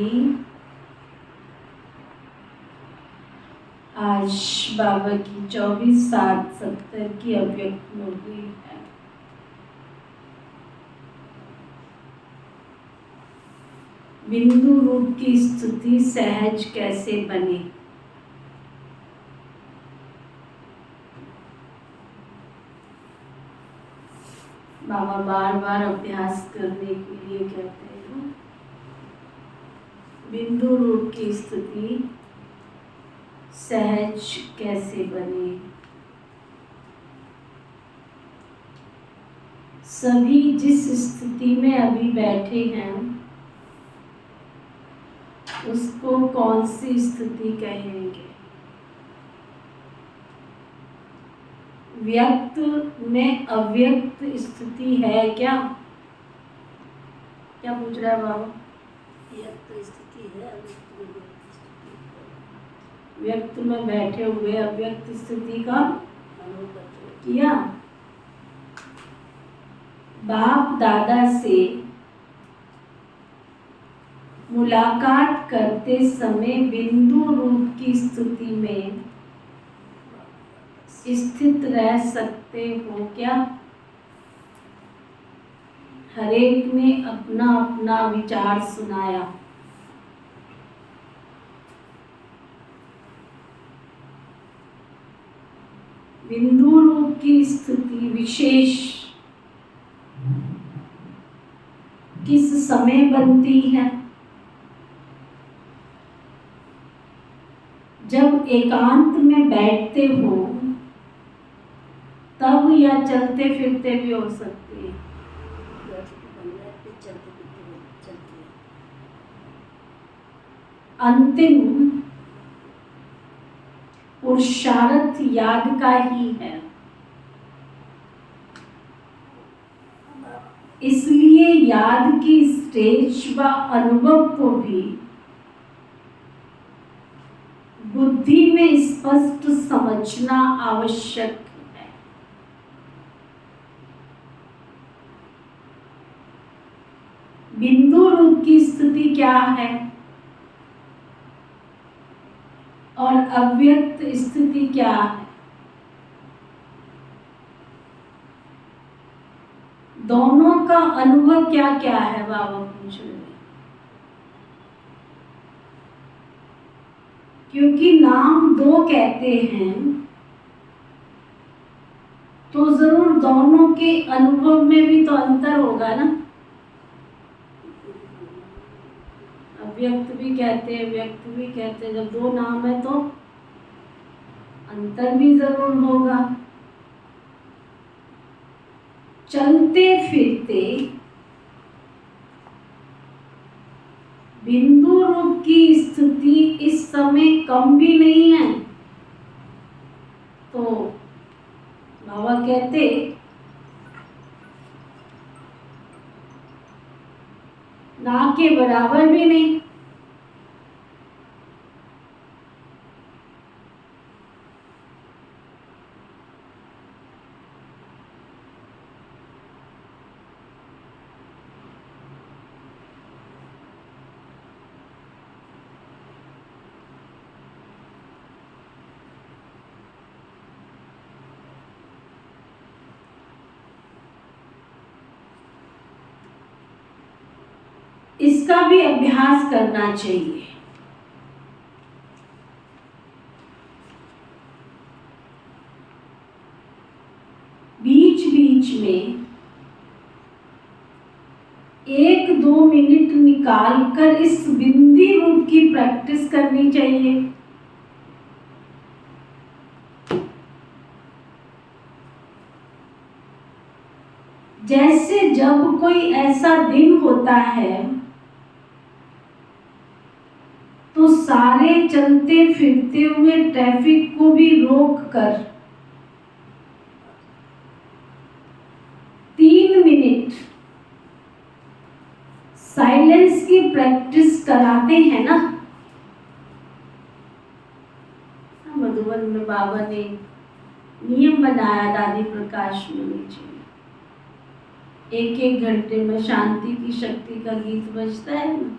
जी, आज बाबा की 24/7/70 की अव्यक्त मुरली है। बिंदु रूप की स्तुति सहज कैसे बने। बाबा बार बार अभ्यास करने के लिए कहते हैं, बिंदु रूप की स्तुति सहज कैसे बने। सभी जिस स्थिति में अभी बैठे हैं उसको कौन सी स्थिति कहेंगे। व्यक्त में अव्यक्त स्थिति है क्या? क्या पूछ रहा है बाबा? व्यक्त स्थिति है, अव्यक्त में व्यक्त स्थिति है। व्यक्त में बैठे हुए अव्यक्त स्थिति का अनुभव किया। बाप दादा से मुलाकात करते समय बिंदु रूप की स्थिति में स्थित रह सकते हो क्या? हरेक ने अपना अपना विचार सुनाया। बिंदु रूप की स्थिति विशेष किस समय बनती है? जब एकांत में बैठते हो तब, या चलते फिरते भी हो सकती है। अंतिम पुरुषार्थ याद का ही है, इसलिए याद की स्टेज व अनुभव को भी बुद्धि में स्पष्ट समझना आवश्यक है। बिंदु रूप की स्थिति क्या है और अव्यक्त स्थिति क्या है? दोनों का अनुभव क्या क्या है? बाबा पूछ रहे हैं। क्योंकि नाम दो कहते हैं तो जरूर दोनों के अनुभव में भी तो अंतर होगा ना। अव्यक्त भी कहते हैं, व्यक्त भी कहते हैं। जब दो नाम है तो अंतर भी जरूर होगा। चलते फिरते बिंदु रूप की स्थिति इस समय कम भी नहीं है, तो बाबा कहते ना के बराबर भी नहीं। इसका भी अभ्यास करना चाहिए। बीच बीच में 1-2 मिनट निकाल कर इस बिंदी रूप की प्रैक्टिस करनी चाहिए। जैसे जब कोई ऐसा दिन होता है तो सारे चलते फिरते हुए ट्रैफिक को भी रोक कर 3 मिनट साइलेंस की प्रैक्टिस कराते हैं ना। मधुबन में बाबा ने नियम बनाया, दादी प्रकाश मुनि जी, 1-1 घंटे में शांति की शक्ति का गीत बजता है ना,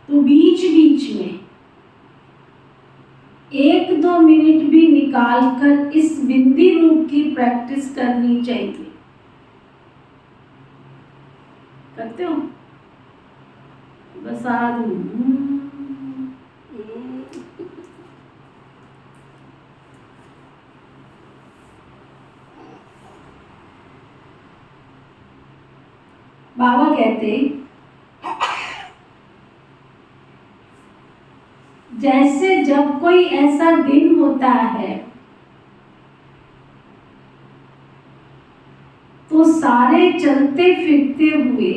तो बीच बीच में 1-2 मिनट भी निकाल कर इस बिंदी रूप की प्रैक्टिस करनी चाहिए। करते हो? बसा दूं। बाबा कहते जैसे जब कोई ऐसा दिन होता है तो सारे चलते फिरते हुए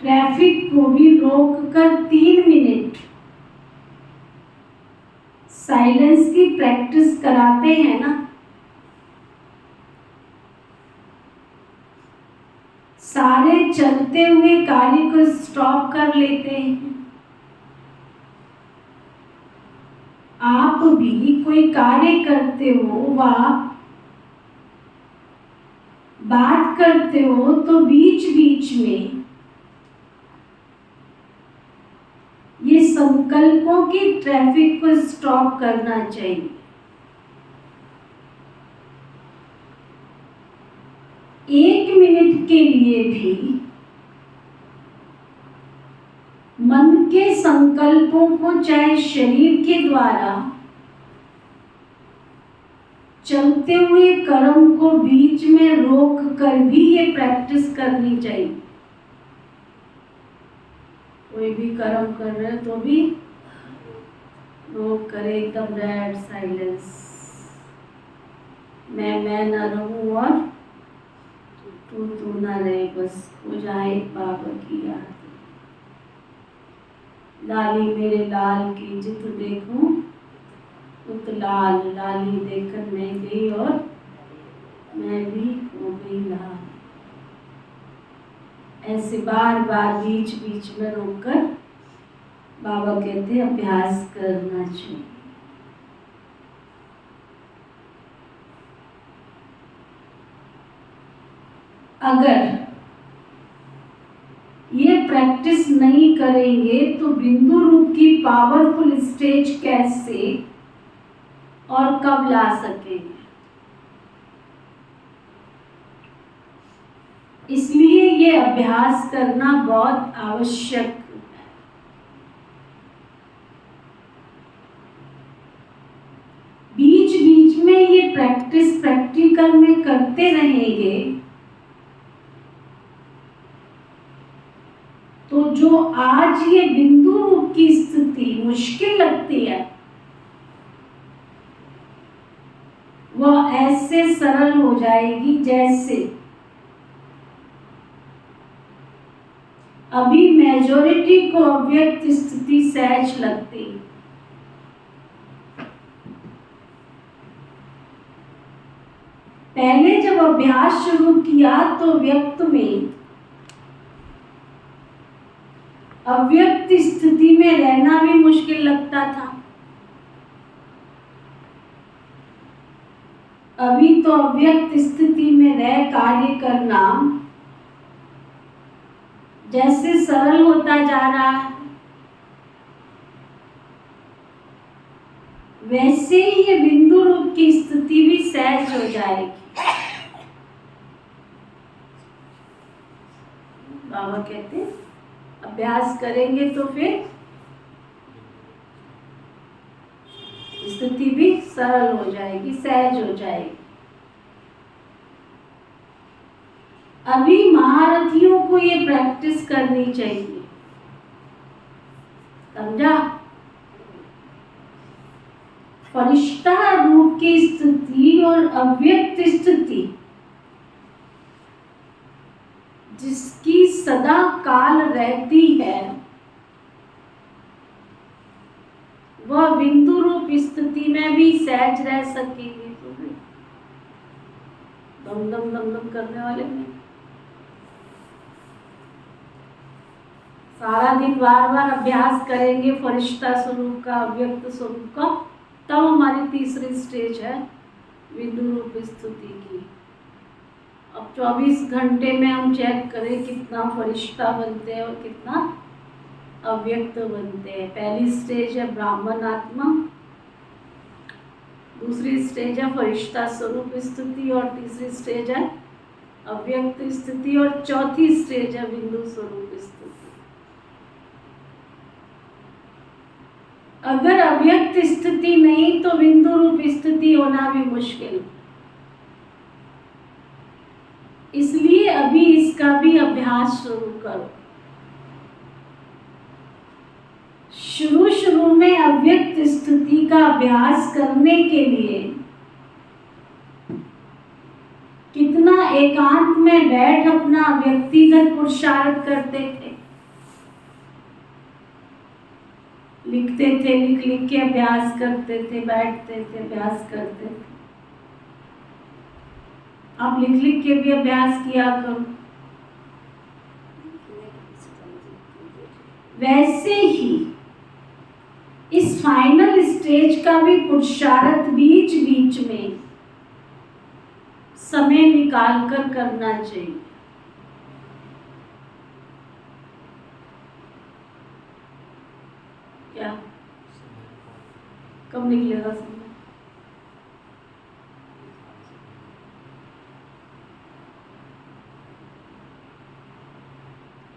ट्रैफिक को भी रोककर 3 मिनट साइलेंस की प्रैक्टिस कराते हैं ना, सारे चलते हुए कार्य को स्टॉप कर लेते हैं। आप भी कोई कार्य करते हो व बात करते हो तो बीच बीच में ये संकल्पों की ट्रैफिक को स्टॉप करना चाहिए। 1 मिनट के लिए भी मन के संकल्पों को चाहे शरीर के द्वारा चलते हुए कर्म को बीच में रोक कर भी ये प्रैक्टिस करनी चाहिए। कोई भी कर्म कर रहे हो तो भी रोक करे, एकदम डेड साइलेंस। मैं ना रहूं और तू ना रहे, बस हो जाए बाबा की याद। लाली मेरे लाल की जित देखूं उत लाल, लाली देखकर मैं गई और मैं भी हो गई लाल। ऐसे बार बार बीच बीच में रोककर बाबा कहते हैं अभ्यास करना चाहिए। अगर ये प्रैक्टिस नहीं करेंगे तो बिंदु रूप की पावरफुल स्टेज कैसे और कब ला सकेंगे? इसलिए ये अभ्यास करना बहुत आवश्यक है। बीच बीच में ये प्रैक्टिस प्रैक्टिकल में करते रहेंगे तो जो आज ये बिंदु रूप की स्थिति मुश्किल लगती है वह ऐसे सरल हो जाएगी जैसे अभी मेजॉरिटी को अव्यक्त स्थिति सहज लगती। पहले जब अभ्यास शुरू किया तो व्यक्त में अव्यक्त स्थिति में रहना भी मुश्किल लगता था। अभी तो अव्यक्त स्थिति में रह कार्य करना जैसे सरल होता जा रहा है वैसे ही ये बिंदु रूप की स्थिति भी सहज हो जाएगी। बाबा कहते हैं अभ्यास करेंगे तो फिर स्थिति भी सरल हो जाएगी, सहज हो जाएगी। अभी महारथियों को ये प्रैक्टिस करनी चाहिए, समझा? फरिश्ता रूप की स्थिति और अव्यक्त स्थिति जिसकी सदा काल रहती है वह बिंदु रूप स्थिति में भी सहज रह सकेंगे। तो दम दम दम दम करने वाले में सारा दिन बार बार अभ्यास करेंगे फरिश्ता स्वरूप का, अव्यक्त स्वरूप का, तब हमारी तीसरी स्टेज है बिंदु रूप स्थिति की। अब 24 घंटे में हम चेक करें कितना फरिश्ता बनते हैं और कितना अव्यक्त बनते हैं। पहली स्टेज है ब्राह्मण आत्मा, दूसरी स्टेज है फरिश्ता स्वरूप स्थिति और तीसरी स्टेज है अव्यक्त स्थिति और चौथी स्टेज है बिंदु स्वरूप स्थिति। अगर अव्यक्त स्थिति नहीं तो बिंदु रूप स्थिति होना भी मुश्किल, इसलिए अभी इसका भी अभ्यास शुरू करो। शुरू में अव्यक्त स्थिति का अभ्यास करने के लिए कितना एकांत में बैठ अपना व्यक्तिगत पुरुषार्थ करते थे, लिखते थे, लिख लिख के अभ्यास करते थे, बैठते थे, अभ्यास करते थे। आप लिख लिख के भी अभ्यास किया करो। वैसे ही इस फाइनल स्टेज का भी पुरुषार्थ बीच बीच में समय निकाल कर करना चाहिए। क्या कब निकलेगा समय?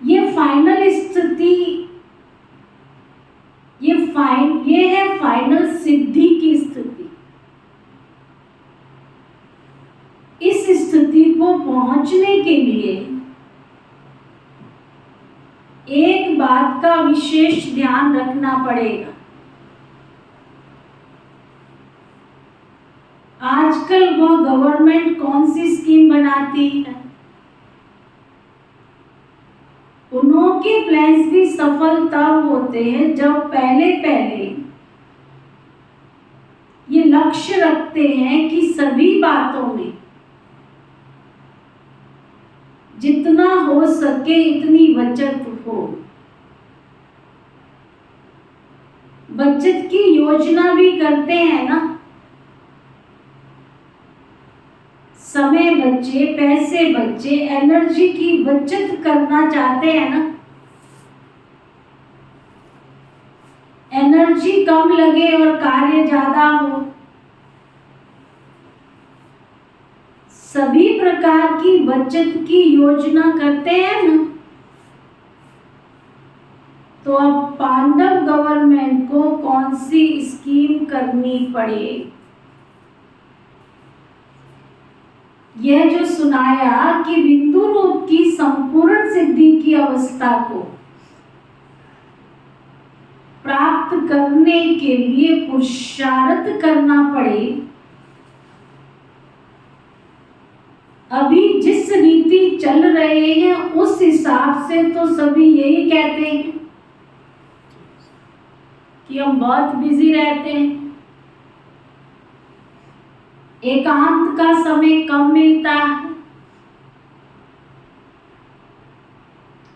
ये फाइनल स्थिति, ये है फाइनल सिद्धि की स्थिति। इस स्थिति को पहुंचने के लिए एक बात का विशेष ध्यान रखना पड़ेगा। आजकल वह गवर्नमेंट कौन सी स्कीम बनाती है, उनके प्लान्स भी सफल तब होते हैं जब पहले ये लक्ष्य रखते हैं कि सभी बातों में जितना हो सके इतनी बचत हो। बचत की योजना भी करते हैं ना, समय बचे, पैसे बचे, एनर्जी की बचत करना चाहते हैं ना। एनर्जी कम लगे और कार्य ज्यादा हो, सभी प्रकार की बचत की योजना करते हैं ना। तो अब पांडव गवर्नमेंट को कौन सी स्कीम करनी पड़े? यह जो सुनाया कि बिंदु रूप की संपूर्ण सिद्धि की अवस्था को प्राप्त करने के लिए पुरुषार्थ करना पड़े। अभी जिस रीति चल रहे हैं उस हिसाब से तो सभी यही कहते हैं कि हम बहुत बिजी रहते हैं, एकांत का समय कम मिलता है,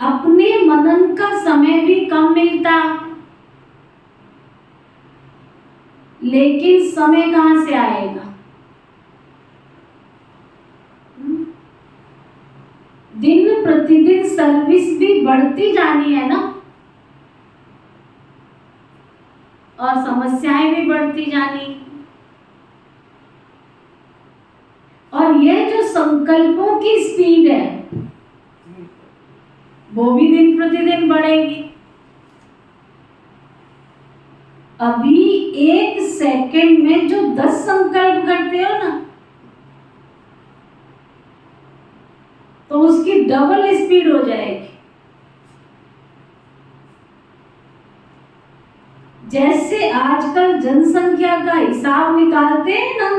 अपने मनन का समय भी कम मिलता है। लेकिन समय कहां से आएगा? दिन प्रतिदिन सर्विस भी बढ़ती जानी है ना, और समस्याएं भी बढ़ती जानी। और यह जो संकल्पों की स्पीड है वो भी दिन प्रतिदिन बढ़ेगी। अभी एक सेकंड में जो 10 संकल्प करते हो ना, तो उसकी डबल स्पीड हो जाएगी। जैसे आजकल जनसंख्या का हिसाब निकालते हैं ना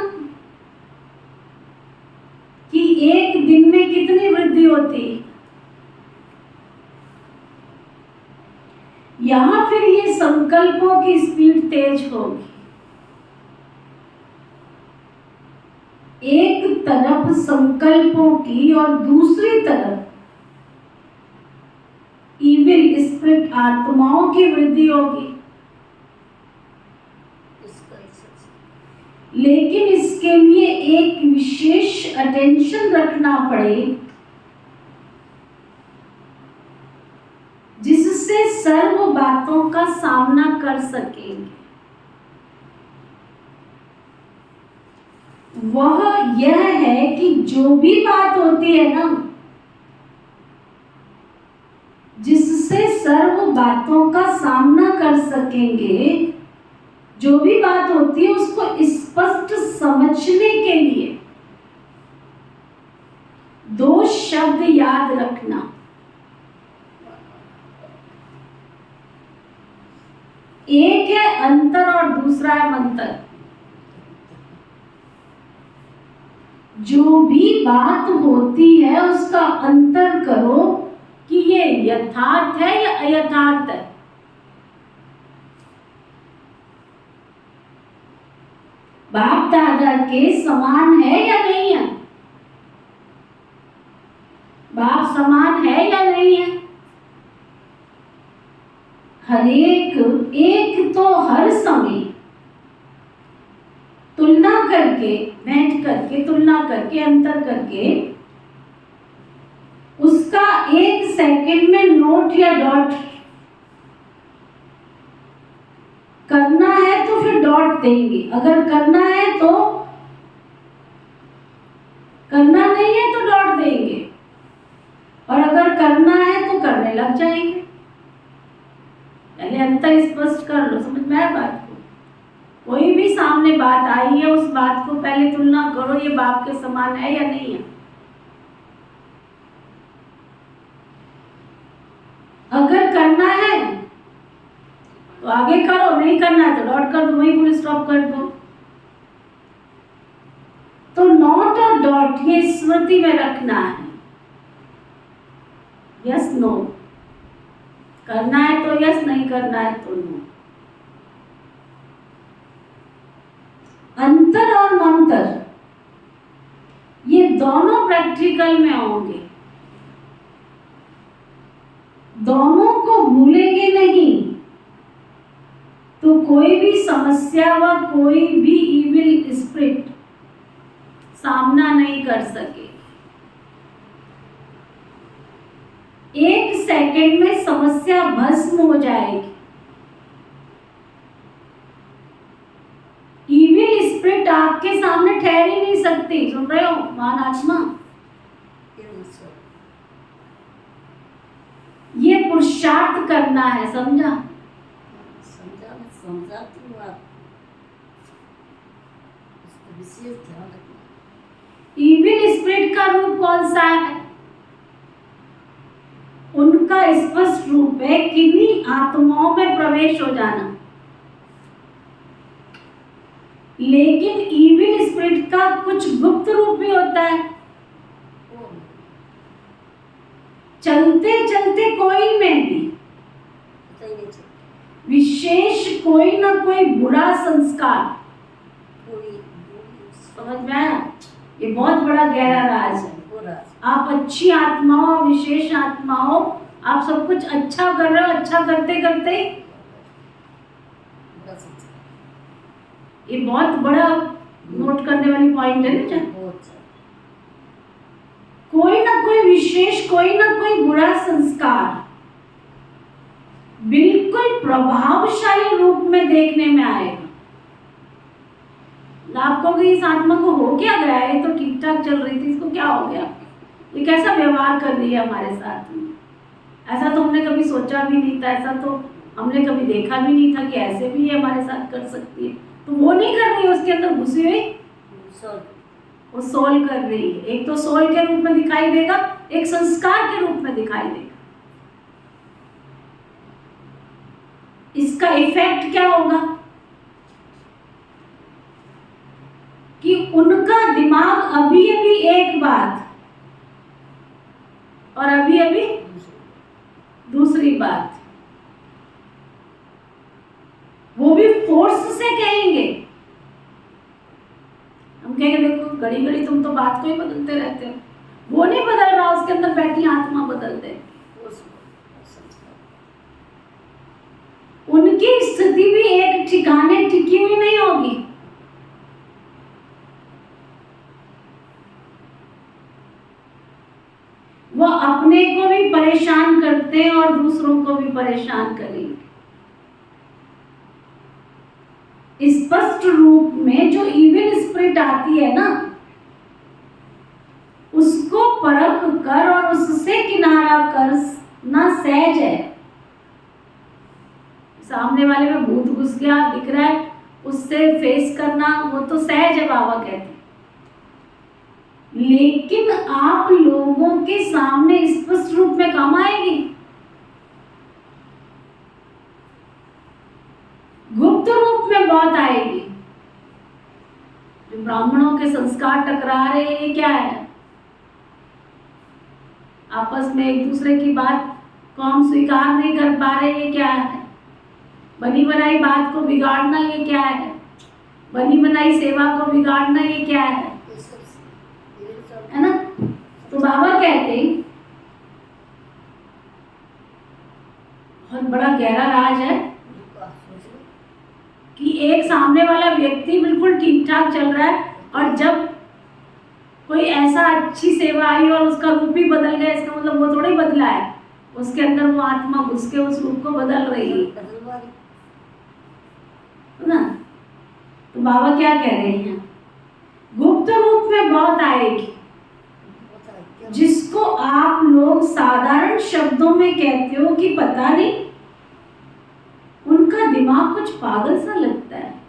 कि एक दिन में कितनी वृद्धि होती है, यहां फिर ये संकल्पों की स्पीड तेज होगी। एक तरफ संकल्पों की और दूसरी तरफ इविल स्पिरिट आत्माओं की वृद्धि होगी। लेकिन इसके लिए एक विशेष अटेंशन रखना पड़े जिससे सर्व बातों का सामना कर सकेंगे। वह यह है कि जो भी बात होती है ना, जिससे सर्व बातों का सामना कर सकेंगे, जो भी बात होती है उसको स्पष्ट समझने के लिए दो शब्द याद रखना। एक है अंतर और दूसरा है मंतर। जो भी बात होती है उसका अंतर करो कि ये यथार्थ है या अयथार्थ है। बाप दादा के समान है या नहीं है? बाप समान है या नहीं है? हर एक तो हर समय तुलना करके, बैठ करके तुलना करके, अंतर करके उसका 1 सेकंड में नोट या डॉट करना है तो फिर डॉट देंगे, अगर करना है तो, करना नहीं है तो डॉट देंगे, और अगर करना है तो करने लग जाएंगे। पहले अंतर स्पष्ट कर लो, समझ में आया बात को। कोई भी सामने बात आई है उस बात को पहले तुलना करो, ये बाप के समान है या नहीं है। अगर करना है तो आगे करो, नहीं करना है तो डॉट कर दो, वहीं फुल स्टॉप कर दो। तो नॉट और डॉट ये स्मृति में रखना है। यस नो, करना है तो यस, नहीं करना है तो नो। अंतर और मंतर ये दोनों प्रैक्टिकल में होंगे, दोनों को भूलेंगे नहीं तो कोई भी समस्या व कोई भी इविल स्पिरिट सामना नहीं कर सके। 1 सेकंड में समस्या भस्म हो जाएगी। इविल स्पिरिट आपके सामने ठहर ही नहीं सकती। सुन रहे हो महान आत्मा? ये पुरुषार्थ करना है, समझा? समझाती हूँ आप, इसका विशेष ध्यान रखना। इविल स्पिरिट का रूप कौन सा है? उनका स्पष्ट रूप है किन्हीं आत्माओं में प्रवेश हो जाना। लेकिन इविल स्पिरिट का कुछ गुप्त रूप भी होता है। चलते चलते कोई में भी विशेष कोई ना कोई बुरा संस्कार, समझ में आया? ये बहुत बड़ा गहरा राज है। आप अच्छी आत्माओं, विशेष आत्माओं, आप सब कुछ अच्छा कर रहे हो, अच्छा करते करते ये बहुत बड़ा नोट करने वाली पॉइंट है ना। कोई ना कोई विशेष, कोई ना कोई बुरा संस्कार बिल्कुल प्रभावशाली रूप में देखने में आएगा। आप कहोगे इस आत्मा को हो क्या गया है, ये तो ठीक ठाक चल रही थी, इसको क्या हो गया, ये कैसा व्यवहार कर रही है हमारे साथ में। ऐसा तो हमने कभी सोचा भी नहीं था, ऐसा तो हमने कभी देखा भी नहीं था कि ऐसे भी ये हमारे साथ कर सकती है। तो वो नहीं कर रही है, उसके अंदर घुसी हुई वो सोल कर रही है। एक तो सोल के रूप में दिखाई देगा, एक संस्कार के रूप में दिखाई देगा। इसका इफेक्ट क्या होगा कि उनका दिमाग अभी अभी एक बात और अभी अभी दूसरी बात, वो भी फोर्स से कहेंगे। हम कहेंगे देखो घड़ी घड़ी तुम तो बात को ही बदलते रहते हो, वो नहीं बदल रहा, उसके अंदर बैठी आत्मा बदल दे। उनकी स्थिति भी एक ठिकाने टिकी हुई नहीं होगी। वो अपने को भी परेशान करते हैं और दूसरों को भी परेशान करेंगे। स्पष्ट रूप में जो इविल स्पिरिट आती है ना, उसको परख कर और उससे किनारा कर ना सहज है। सामने वाले में भूत घुस गया दिख रहा है, उससे फेस करना वो तो सहज है, बाबा कहते हैं। लेकिन आप लोगों के सामने स्पष्ट रूप में कम आएगी, गुप्त रूप में बहुत आएगी। जो ब्राह्मणों के संस्कार टकरा रहे हैं, ये क्या है? आपस में एक दूसरे की बात को हम स्वीकार नहीं कर पा रहे, ये क्या है? बनी बनाई बात को बिगाड़ना, ये क्या है? बनी बनाई सेवा को बिगाड़ना, ये क्या है? है ना? तो बाबा कहते हैं बहुत बड़ा गहरा राज है कि एक सामने वाला व्यक्ति बिल्कुल ठीक ठाक चल रहा है और जब कोई ऐसा अच्छी सेवा आई और उसका रूप ही बदल गया, इसका मतलब वो थोड़ा ही बदला है, उसके अंदर वो आत्मा घुस के उस रूप को बदल रही है ना। तो बाबा क्या कह रहे हैं? गुप्त रूप में बहुत आएगी, जिसको आप लोग साधारण शब्दों में कहते हो कि पता नहीं, उनका दिमाग कुछ पागल सा लगता है।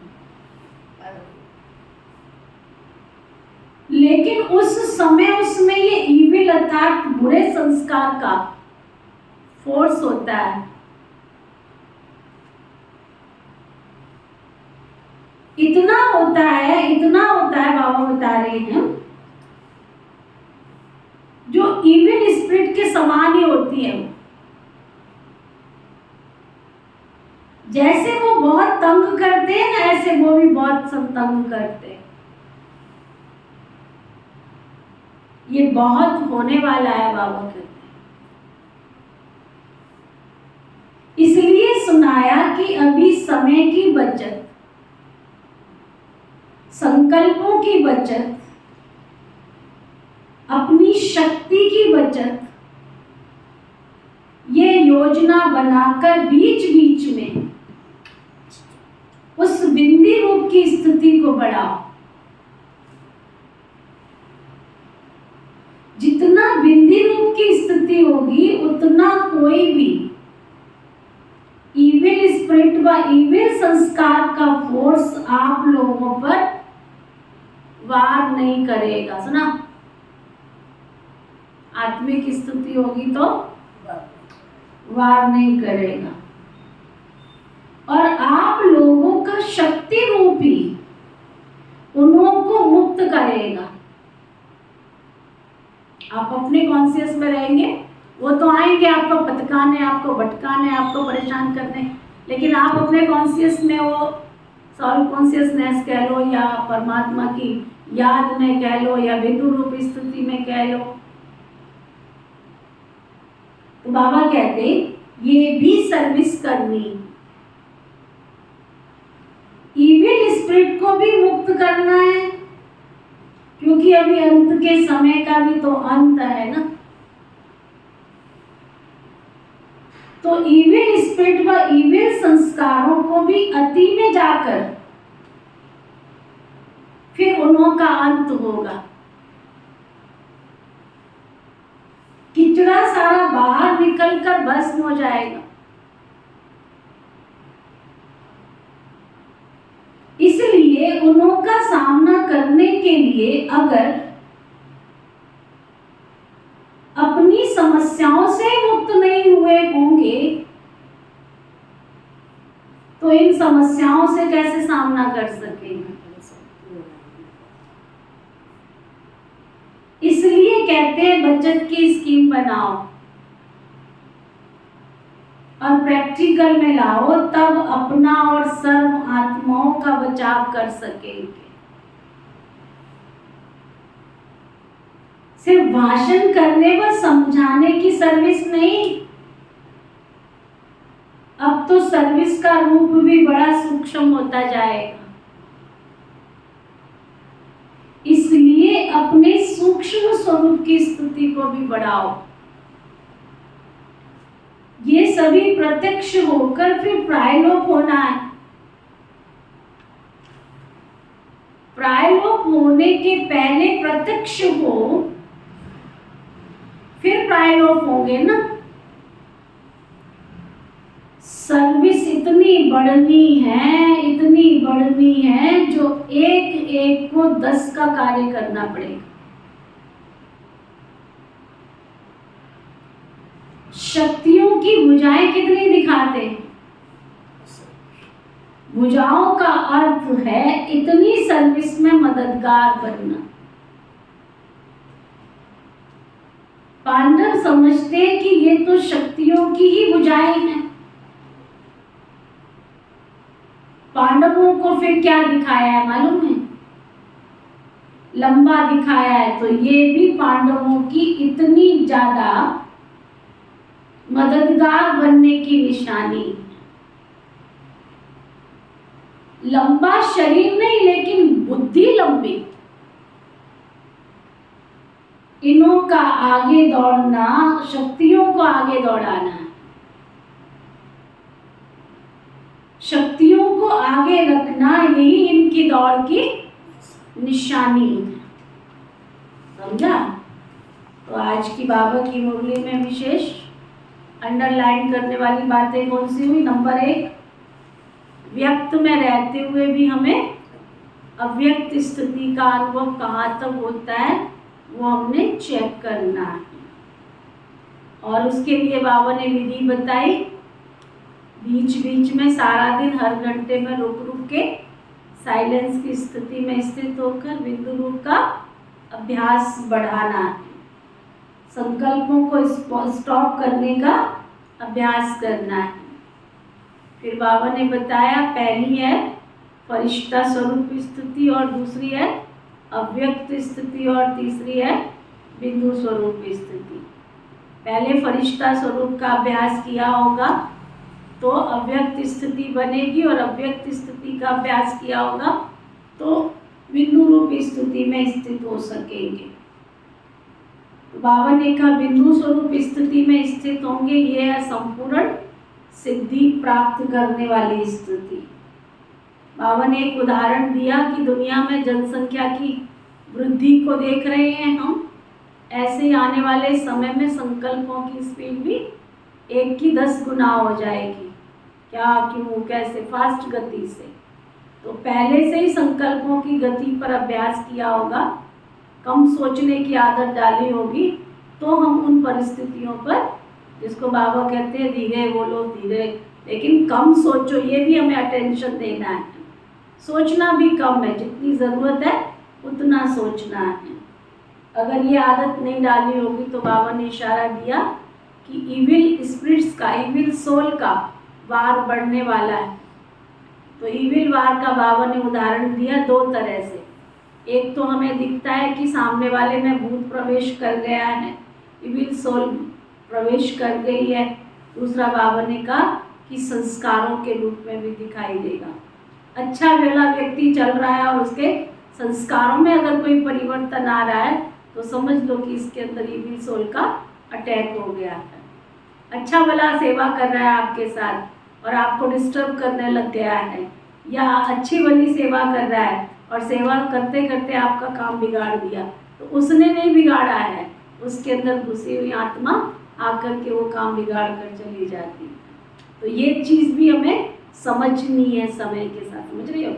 लेकिन उस समय उसमें ये इविल अर्थात बुरे संस्कार का फोर्स होता है। इतना होता है बाबा बता रहे हैं, जो इविल स्पिरिट के समान ही होती है। जैसे वो बहुत तंग करते हैं ना, ऐसे वो भी बहुत तंग करते हैं। ये बहुत होने वाला है, बाबा कहते हैं। इसलिए सुनाया कि अभी समय की बचत, संकल्पों की बचत, अपनी शक्ति की बचत, ये योजना बनाकर बीच बीच में उस बिंदी रूप की स्थिति को बढ़ाओ। जितना बिंदी रूप की स्थिति होगी, उतना कोई भी इविल स्पिरिट व इविल संस्कार का फोर्स आप लोगों पर वार नहीं करेगा। सुना? आत्मिक स्थिति होगी तो वार नहीं करेगा, और आप लोगों का शक्ति रूपी उन्हों को मुक्त करेगा। आप अपने कॉन्शियस में रहेंगे, वो तो आएंगे आपको भटकाने, आपको भटकाने, आपको परेशान करने, लेकिन आप अपने कॉन्शियस में, वो सॉल कॉन्शियसनेस कह लो या परमात्मा की याद में कह लो या बिंदु रूप स्थिति में कह लो। तो बाबा कहते ये भी सर्विस करनी, इविल स्पिरिट को भी मुक्त करना है, क्योंकि अभी अंत के समय का भी तो अंत है ना। तो इविल स्पिरिट व इविल संस्कारों को भी अति में जाकर फिर उन्हों का अंत होगा। किचड़ा सारा बाहर निकलकर भस्म हो जाएगा। इसलिए उन्हों का सामना करने के लिए अगर अपनी समस्याओं से मुक्त नहीं हुए होंगे, तो इन समस्याओं से कैसे सामना कर सकेंगे? इसलिए कहते हैं बचत की स्कीम बनाओ और प्रैक्टिकल में लाओ, तब अपना और सर्व आत्माओं का बचाव कर सकेंगे। सिर्फ भाषण करने व समझाने की सर्विस नहीं, अब तो सर्विस का रूप भी बड़ा सूक्ष्म होता जाएगा। इसलिए अपने सूक्ष्म स्वरूप की स्थिति को भी बढ़ाओ। सभी प्रत्यक्ष होकर फिर प्रायलोप होना है। प्रायलोप होने के पहले प्रत्यक्ष हो, फिर प्रायलोप होंगे ना। सर्विस इतनी बढ़नी है जो एक एक को 10 का कार्य करना पड़ेगा। शक्तियों की भुजाएं कितनी दिखाते हैं? भुजाओं का अर्थ है इतनी सर्विस में मददगार बनना। पांडव समझते हैं कि ये तो शक्तियों की ही भुजाएं हैं। पांडवों को फिर क्या दिखाया है मालूम है? लंबा दिखाया है। तो ये भी पांडवों की इतनी ज्यादा मददगार बनने की निशानी। लंबा शरीर नहीं, लेकिन बुद्धि लंबी। इन्हों का आगे दौड़ना, शक्तियों को आगे दौड़ाना है। शक्तियों को आगे रखना, यही इनकी दौड़ की निशानी है। समझा? तो आज की बाबा की मुरली में विशेष अंडरलाइन करने वाली बातें कौन सी हुई? नंबर 1, व्यक्त में रहते हुए भी हमें अव्यक्त स्थिति का अनुभव कहाँ तक होता है वो हमने चेक करना है। और उसके लिए बाबा ने विधि बताई। बीच बीच में सारा दिन हर घंटे में रुक रुक के साइलेंस की स्थिति में स्थित होकर बिंदु रूप का अभ्यास बढ़ाना है। संकल्पों को स्टॉप करने का अभ्यास करना है। फिर बाबा ने बताया, पहली है फरिश्ता स्वरूप स्थिति और दूसरी है अव्यक्त स्थिति और तीसरी है बिंदु स्वरूप स्थिति। पहले फरिश्ता स्वरूप का अभ्यास किया होगा तो अव्यक्त स्थिति बनेगी, और अव्यक्त स्थिति का अभ्यास किया होगा तो बिंदु रूप स्थिति में स्थित हो सकेंगे। तो बाबा ने कहा बिंदु स्वरूप स्थिति में स्थित होंगे, ये है संपूर्ण सिद्धि प्राप्त करने वाली स्थिति। बाबा ने एक उदाहरण दिया कि दुनिया में जनसंख्या की वृद्धि को देख रहे हैं हम, ऐसे ही आने वाले समय में संकल्पों की स्पीड भी 1 की 10 गुना हो जाएगी। क्या, क्यों, कैसे? फास्ट गति से। तो पहले से ही संकल्पों की गति पर अभ्यास किया होगा, कम सोचने की आदत डाली होगी, तो हम उन परिस्थितियों पर, जिसको बाबा कहते हैं धीरे बोलो धीरे, लेकिन कम सोचो, ये भी हमें अटेंशन देना है। सोचना भी कम है, जितनी ज़रूरत है उतना सोचना है। अगर ये आदत नहीं डाली होगी तो बाबा ने इशारा दिया कि इविल स्पिरिट्स का, इविल सोल का वार बढ़ने वाला है। तो इविल वार का बाबा ने उदाहरण दिया 2 तरह से। एक तो हमें दिखता है कि सामने वाले में भूत प्रवेश कर गया है, इविल सोल प्रवेश कर गई है। दूसरा बाबा ने कहा कि संस्कारों के रूप में भी दिखाई देगा। अच्छा भला व्यक्ति चल रहा है और उसके संस्कारों में अगर कोई परिवर्तन आ रहा है तो समझ लो कि इसके अंदर इविल सोल का अटैक हो गया है। अच्छा भला सेवा कर रहा है आपके साथ और आपको डिस्टर्ब करने लग गया है, या अच्छी भली सेवा कर रहा है और सेवा करते करते आपका काम बिगाड़ दिया, तो उसने नहीं बिगाड़ा है, उसके अंदर घुसी हुई आत्मा आकर के वो काम बिगाड़ कर चली जाती है। तो ये चीज़ भी हमें समझनी है समय के साथ। समझ रही हो?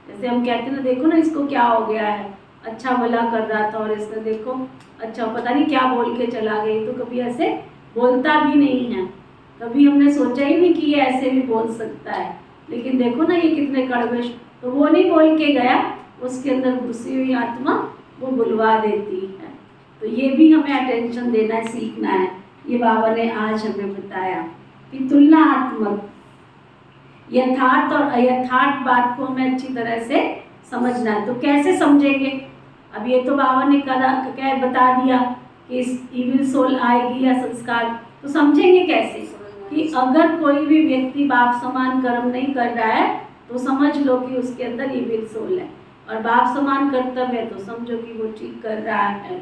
जैसे हम कहते हैं ना, देखो ना इसको क्या हो गया है, अच्छा भला कर रहा था और इसने देखो अच्छा पता नहीं क्या बोल के चला गया। तो कभी ऐसे बोलता भी नहीं है, कभी हमने सोचा ही नहीं कि ये ऐसे भी बोल सकता है, लेकिन देखो ना ये कितने कड़वे। तो वो नहीं बोल के गया, उसके अंदर घुसी हुई आत्मा वो बुलवा देती है। तो ये भी हमें अटेंशन देना है, सीखना है। ये बाबा ने आज हमें बताया कि तुलनात्मक यथार्थ और अयथार्थ बात को हमें अच्छी तरह से समझना है। तो कैसे समझेंगे? अब ये तो बाबा ने क्या बता दिया कि इस इविल सोल आएगी या संस्कार, तो समझेंगे कैसे? कि अगर कोई भी व्यक्ति बाप समान कर्म नहीं कर रहा है तो समझ लो कि उसके अंदर इविल सोल है, और बाप समान कर्तव्य है तो समझो कि वो ठीक कर रहा है,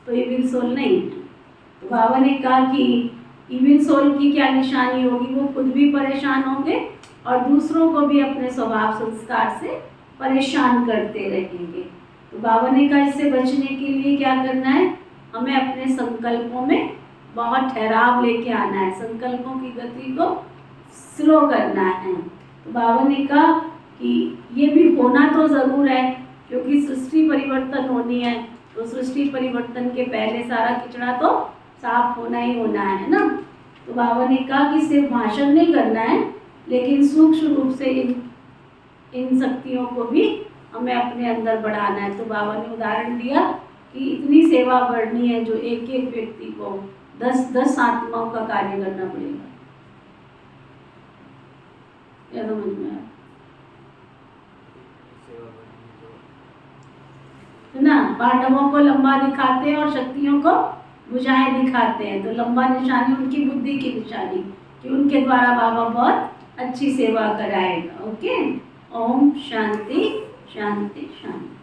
तो इविल सोल नहीं है। तो बाबा ने कहा कि इविल सोल की क्या निशानी होगी, वो खुद भी परेशान होंगे और दूसरों को भी अपने स्वभाव संस्कार से परेशान करते रहेंगे। तो बाबा ने कहा इससे बचने के लिए क्या करना है, हमें अपने संकल्पों में बहुत ठहराव लेके आना है, संकल्पों की गति को स्लो करना है। तो बाबा ने कहा कि ये भी होना तो ज़रूर है, क्योंकि सृष्टि परिवर्तन होनी है, तो सृष्टि परिवर्तन के पहले सारा किचड़ा तो साफ होना ही होना है ना। तो बाबा ने कहा कि सिर्फ भाषण नहीं करना है, लेकिन सूक्ष्म रूप से इन शक्तियों को भी हमें अपने अंदर बढ़ाना है। तो बाबा ने उदाहरण दिया कि इतनी सेवा बढ़नी है जो एक एक व्यक्ति को 10-10 आत्माओं का कार्य करना पड़ेगा। क्या समझ में आया? है ना, पांडवों को लंबा दिखाते हैं और शक्तियों को भुजाएं दिखाते हैं। तो लंबा निशानी उनकी बुद्धि की निशानी, कि उनके द्वारा बाबा बहुत अच्छी सेवा कराएगा। ओके, ओम शांति शांति शांति।